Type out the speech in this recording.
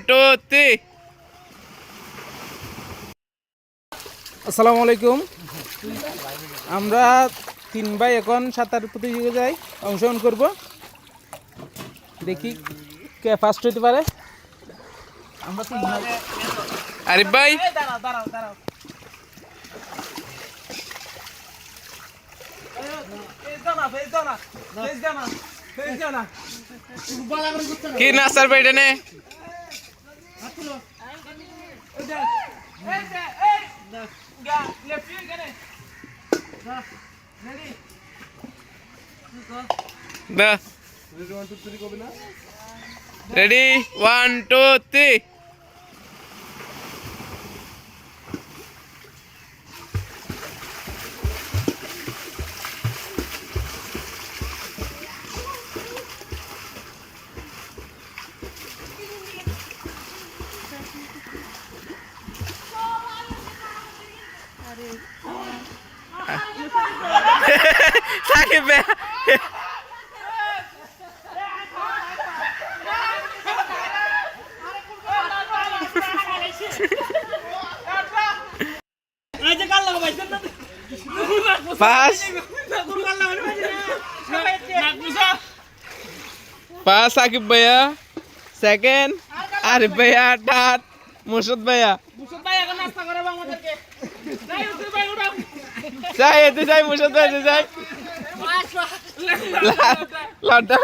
2 3 আসসালামু আলাইকুম। আমরা 3 ভাই এখন সাঁতার প্রতিযোগিতায় অংশগ্রহণ করব। দেখি কে ফার্স্ট হতে পারে। আমরা 3 ভাই। আরিফ ভাই দাঁড়াও। কি নাস্তার পেটে নে রেডি 1 2 3 সাকিব ভাই পাঁচ সাকিব ভাইয়া সেকেন্ড আরিফ ভাইয়া থার্ড মুর্শিদ ভাইয়া যাই এতে যাই মুর্শিদ ভাই যাই লড্ডা